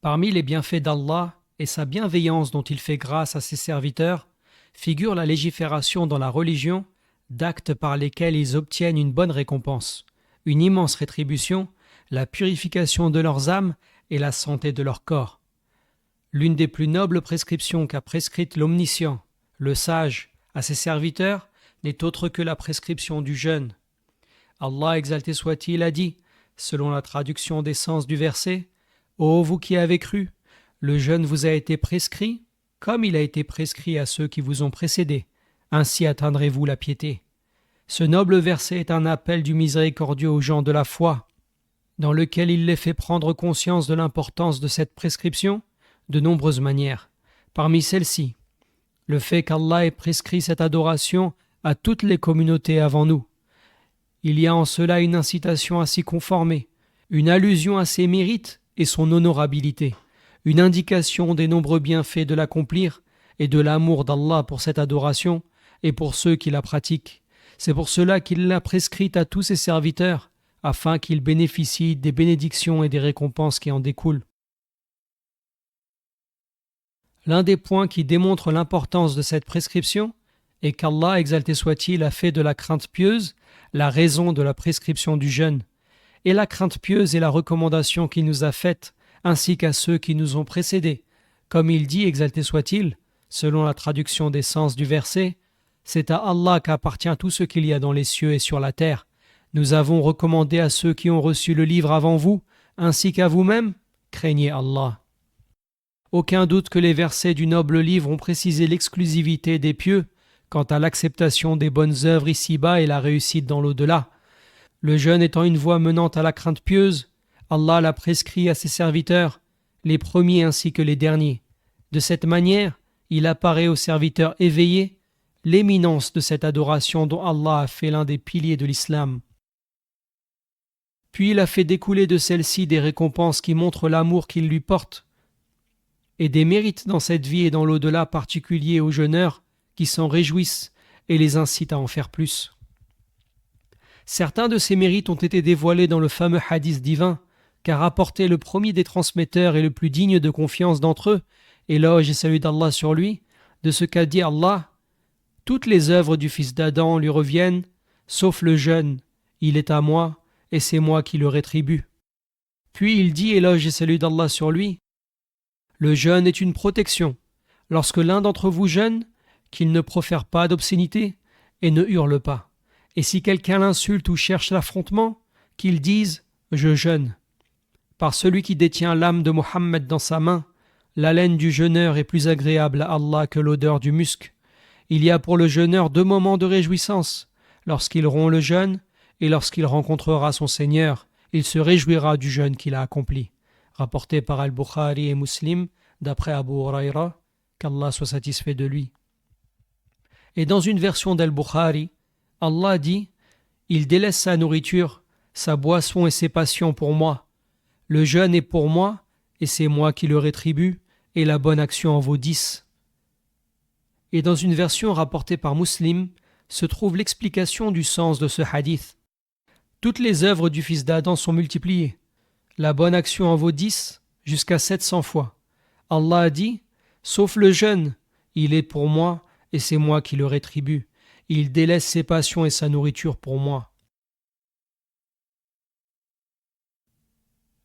Parmi les bienfaits d'Allah et sa bienveillance dont il fait grâce à ses serviteurs, figure la légifération dans la religion d'actes par lesquels ils obtiennent une bonne récompense, une immense rétribution, la purification de leurs âmes et la santé de leur corps. L'une des plus nobles prescriptions qu'a prescrite l'Omniscient, le Sage, à ses serviteurs n'est autre que la prescription du jeûne. Allah exalté soit-il a dit, selon la traduction des sens du verset, « Ô vous qui avez cru, le jeûne vous a été prescrit comme il a été prescrit à ceux qui vous ont précédés, ainsi atteindrez-vous la piété. » Ce noble verset est un appel du miséricordieux aux gens de la foi, dans lequel il les fait prendre conscience de l'importance de cette prescription de nombreuses manières. Parmi celles-ci, le fait qu'Allah ait prescrit cette adoration à toutes les communautés avant nous. Il y a en cela une incitation à s'y conformer, une allusion à ses mérites et son honorabilité, une indication des nombreux bienfaits de l'accomplir et de l'amour d'Allah pour cette adoration et pour ceux qui la pratiquent. C'est pour cela qu'il l'a prescrite à tous ses serviteurs, afin qu'ils bénéficient des bénédictions et des récompenses qui en découlent. L'un des points qui démontre l'importance de cette prescription est qu'Allah, exalté soit-il, a fait de la crainte pieuse la raison de la prescription du jeûne. Et la crainte pieuse est la recommandation qu'il nous a faite, ainsi qu'à ceux qui nous ont précédés. Comme il dit, exalté soit-il, selon la traduction des sens du verset, « C'est à Allah qu'appartient tout ce qu'il y a dans les cieux et sur la terre. Nous avons recommandé à ceux qui ont reçu le livre avant vous, ainsi qu'à vous-même, craignez Allah. » Aucun doute que les versets du noble livre ont précisé l'exclusivité des pieux quant à l'acceptation des bonnes œuvres ici-bas et la réussite dans l'au-delà. Le jeûne étant une voie menant à la crainte pieuse, Allah l'a prescrit à ses serviteurs, les premiers ainsi que les derniers. De cette manière, il apparaît aux serviteurs éveillés l'éminence de cette adoration dont Allah a fait l'un des piliers de l'islam. Puis il a fait découler de celle-ci des récompenses qui montrent l'amour qu'il lui porte, et des mérites dans cette vie et dans l'au-delà particuliers aux jeûneurs qui s'en réjouissent et les incitent à en faire plus. Certains de ces mérites ont été dévoilés dans le fameux hadith divin qu'a rapporté le premier des transmetteurs et le plus digne de confiance d'entre eux, éloge et salut d'Allah sur lui, de ce qu'a dit Allah, « Toutes les œuvres du fils d'Adam lui reviennent, sauf le jeûne, il est à moi, et c'est moi qui le rétribue. » Puis il dit, éloge et salut d'Allah sur lui, « Le jeûne est une protection. Lorsque l'un d'entre vous jeûne, qu'il ne profère pas d'obscénité et ne hurle pas. Et si quelqu'un l'insulte ou cherche l'affrontement, qu'il dise « Je jeûne ». Par celui qui détient l'âme de Mohammed dans sa main, l'haleine du jeûneur est plus agréable à Allah que l'odeur du musc. Il y a pour le jeûneur 2 moments de réjouissance. Lorsqu'il rompt le jeûne et lorsqu'il rencontrera son Seigneur, il se réjouira du jeûne qu'il a accompli. Rapporté par Al-Bukhari et Muslim, d'après Abu Huraira, qu'Allah soit satisfait de lui. Et dans une version d'Al-Bukhari, Allah dit « Il délaisse sa nourriture, sa boisson et ses passions pour moi. Le jeûne est pour moi, et c'est moi qui le rétribue, et la bonne action en vaut 10. » Et dans une version rapportée par Muslim, se trouve l'explication du sens de ce hadith. Toutes les œuvres du fils d'Adam sont multipliées. La bonne action en vaut 10, jusqu'à 700 fois. Allah a dit « Sauf le jeûne, il est pour moi, et c'est moi qui le rétribue. Il délaisse ses passions et sa nourriture pour moi. »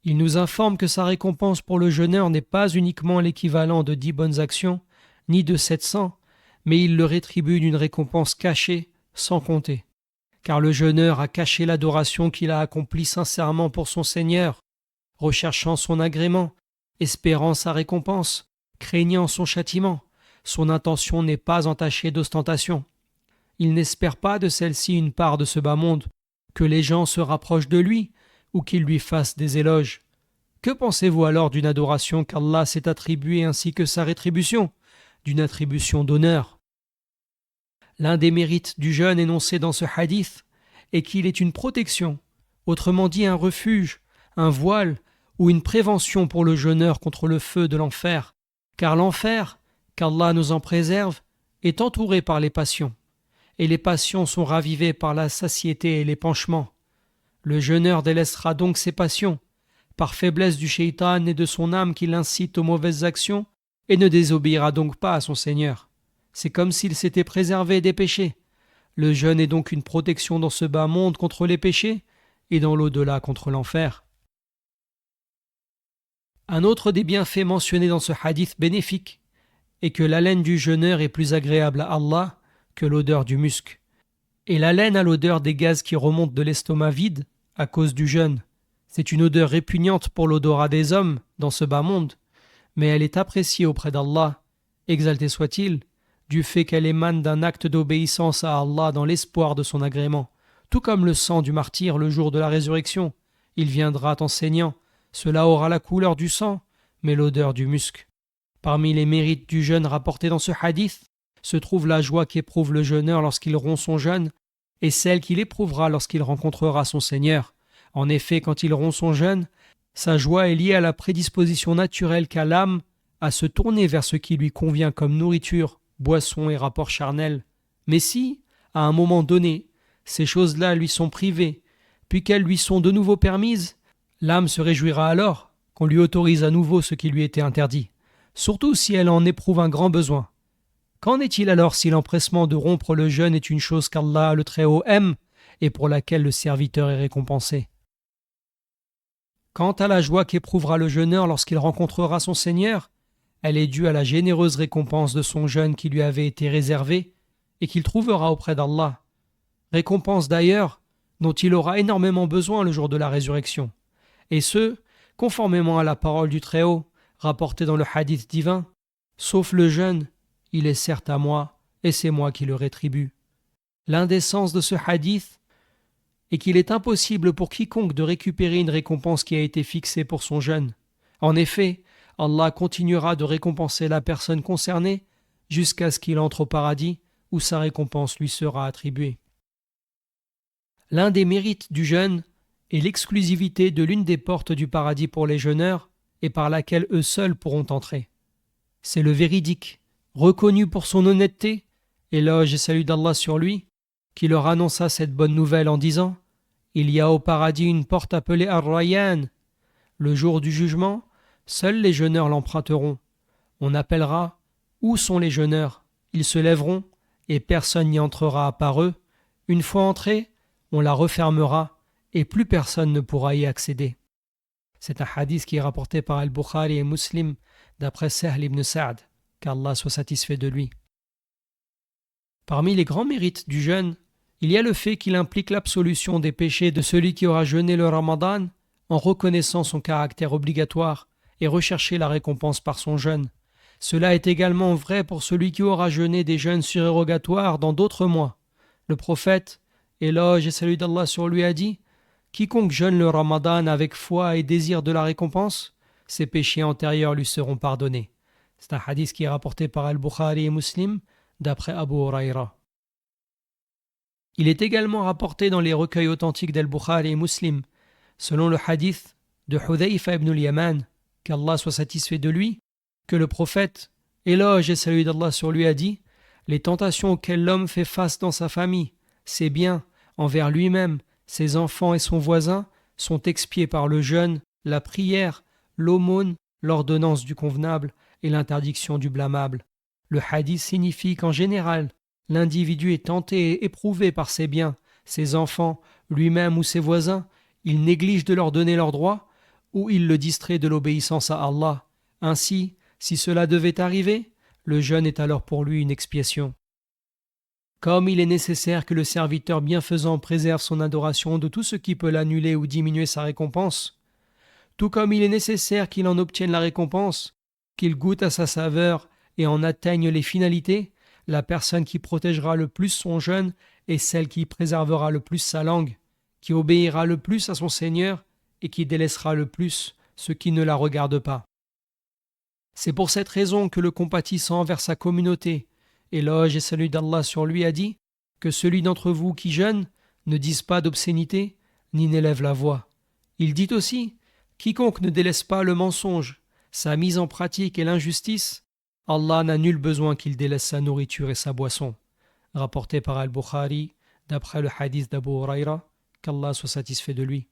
Il nous informe que sa récompense pour le jeûneur n'est pas uniquement l'équivalent de 10 bonnes actions, ni de 700, mais il le rétribue d'une récompense cachée, sans compter. Car le jeûneur a caché l'adoration qu'il a accomplie sincèrement pour son Seigneur, recherchant son agrément, espérant sa récompense, craignant son châtiment. Son intention n'est pas entachée d'ostentation. Il n'espère pas de celle-ci une part de ce bas monde, que les gens se rapprochent de lui ou qu'ils lui fassent des éloges. Que pensez-vous alors d'une adoration qu'Allah s'est attribuée ainsi que sa rétribution, d'une attribution d'honneur? L'un des mérites du jeûne énoncé dans ce hadith est qu'il est une protection, autrement dit un refuge, un voile ou une prévention pour le jeûneur contre le feu de l'enfer, car l'enfer, qu'Allah nous en préserve, est entouré par les passions, et les passions sont ravivées par la satiété et l'épanchement. Le jeûneur délaissera donc ses passions, par faiblesse du shaitan et de son âme qui l'incite aux mauvaises actions, et ne désobéira donc pas à son Seigneur. C'est comme s'il s'était préservé des péchés. Le jeûne est donc une protection dans ce bas monde contre les péchés et dans l'au-delà contre l'enfer. Un autre des bienfaits mentionnés dans ce hadith bénéfique est que l'haleine du jeûneur est plus agréable à Allah que l'odeur du musc. Et l'haleine a l'odeur des gaz qui remontent de l'estomac vide à cause du jeûne. C'est une odeur répugnante pour l'odorat des hommes dans ce bas monde, mais elle est appréciée auprès d'Allah, exalté soit-il, du fait qu'elle émane d'un acte d'obéissance à Allah dans l'espoir de son agrément, tout comme le sang du martyr le jour de la résurrection. Il viendra en saignant, cela aura la couleur du sang, mais l'odeur du musc. Parmi les mérites du jeûne rapportés dans ce hadith se trouve la joie qu'éprouve le jeûneur lorsqu'il rompt son jeûne et celle qu'il éprouvera lorsqu'il rencontrera son Seigneur. En effet, quand il rompt son jeûne, sa joie est liée à la prédisposition naturelle qu'a l'âme à se tourner vers ce qui lui convient comme nourriture, boisson et rapport charnel. Mais si, à un moment donné, ces choses-là lui sont privées, puis qu'elles lui sont de nouveau permises, l'âme se réjouira alors qu'on lui autorise à nouveau ce qui lui était interdit, surtout si elle en éprouve un grand besoin. Qu'en est-il alors si l'empressement de rompre le jeûne est une chose qu'Allah le Très-Haut aime et pour laquelle le serviteur est récompensé? Quant à la joie qu'éprouvera le jeûneur lorsqu'il rencontrera son Seigneur, elle est due à la généreuse récompense de son jeûne qui lui avait été réservée et qu'il trouvera auprès d'Allah. Récompense d'ailleurs dont il aura énormément besoin le jour de la résurrection. Et ce, conformément à la parole du Très-Haut, rapportée dans le hadith divin, sauf le jeûne, il est certes à moi, et c'est moi qui le rétribue. L'indécence de ce hadith est qu'il est impossible pour quiconque de récupérer une récompense qui a été fixée pour son jeûne. En effet, Allah continuera de récompenser la personne concernée jusqu'à ce qu'il entre au paradis où sa récompense lui sera attribuée. L'un des mérites du jeûne est l'exclusivité de l'une des portes du paradis pour les jeûneurs et par laquelle eux seuls pourront entrer. C'est le véridique, reconnu pour son honnêteté, éloge et salut d'Allah sur lui, qui leur annonça cette bonne nouvelle en disant « Il y a au paradis une porte appelée Ar-Rayyan. Le jour du jugement, seuls les jeûneurs l'emprunteront. On appellera « Où sont les jeûneurs ?» Ils se lèveront, et personne n'y entrera à part eux. Une fois entrés, on la refermera, et plus personne ne pourra y accéder. » C'est un hadith qui est rapporté par Al-Bukhari et Muslim d'après Sahl ibn Sa'd, qu'Allah soit satisfait de lui. Parmi les grands mérites du jeûne, il y a le fait qu'il implique l'absolution des péchés de celui qui aura jeûné le Ramadan en reconnaissant son caractère obligatoire et recherché la récompense par son jeûne. Cela est également vrai pour celui qui aura jeûné des jeûnes surérogatoires dans d'autres mois. Le prophète, éloge et salut d'Allah sur lui, a dit « Quiconque jeûne le Ramadan avec foi et désir de la récompense, ses péchés antérieurs lui seront pardonnés. » C'est un hadith qui est rapporté par Al-Bukhari et Muslim d'après Abu Huraira. Il est également rapporté dans les recueils authentiques d'Al-Bukhari et Muslim, selon le hadith de Hudhayfa ibn al-Yaman, qu'Allah soit satisfait de lui, que le prophète, éloge et salut d'Allah sur lui, a dit « Les tentations auxquelles l'homme fait face dans sa famille, ses biens, envers lui-même, ses enfants et son voisin, sont expiées par le jeûne, la prière, l'aumône, l'ordonnance du convenable et l'interdiction du blâmable. » Le hadith signifie qu'en général, l'individu est tenté et éprouvé par ses biens, ses enfants, lui-même ou ses voisins, il néglige de leur donner leurs droits, ou il le distrait de l'obéissance à Allah. Ainsi, si cela devait arriver, le jeûne est alors pour lui une expiation. Comme il est nécessaire que le serviteur bienfaisant préserve son adoration de tout ce qui peut l'annuler ou diminuer sa récompense, tout comme il est nécessaire qu'il en obtienne la récompense, qu'il goûte à sa saveur et en atteigne les finalités, la personne qui protégera le plus son jeûne est celle qui préservera le plus sa langue, qui obéira le plus à son Seigneur et qui délaissera le plus ce qui ne la regarde pas. C'est pour cette raison que le compatissant envers sa communauté, éloge et salut d'Allah sur lui, a dit que celui d'entre vous qui jeûne ne dise pas d'obscénité ni n'élève la voix. Il dit aussi « Quiconque ne délaisse pas le mensonge, sa mise en pratique et l'injustice, Allah n'a nul besoin qu'il délaisse sa nourriture et sa boisson. » Rapporté par Al-Bukhari d'après le hadith d'Abu Huraira, qu'Allah soit satisfait de lui.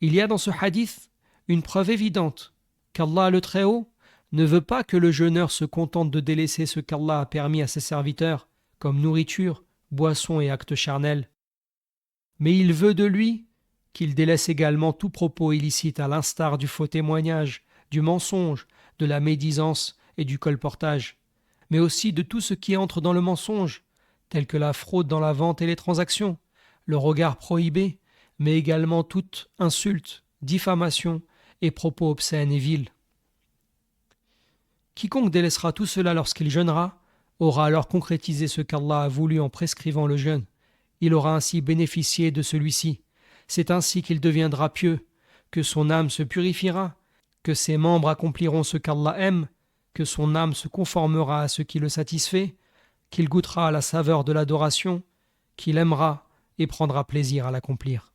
Il y a dans ce hadith une preuve évidente qu'Allah le Très-Haut ne veut pas que le jeûneur se contente de délaisser ce qu'Allah a permis à ses serviteurs, comme nourriture, boisson et actes charnels. Mais il veut de lui qu'il délaisse également tout propos illicite à l'instar du faux témoignage, du mensonge, de la médisance et du colportage, mais aussi de tout ce qui entre dans le mensonge, tel que la fraude dans la vente et les transactions, le regard prohibé, mais également toute insulte, diffamation et propos obscènes et vils. Quiconque délaissera tout cela lorsqu'il jeûnera aura alors concrétisé ce qu'Allah a voulu en prescrivant le jeûne. Il aura ainsi bénéficié de celui-ci. C'est ainsi qu'il deviendra pieux, que son âme se purifiera, que ses membres accompliront ce qu'Allah aime, que son âme se conformera à ce qui le satisfait, qu'il goûtera à la saveur de l'adoration, qu'il aimera et prendra plaisir à l'accomplir.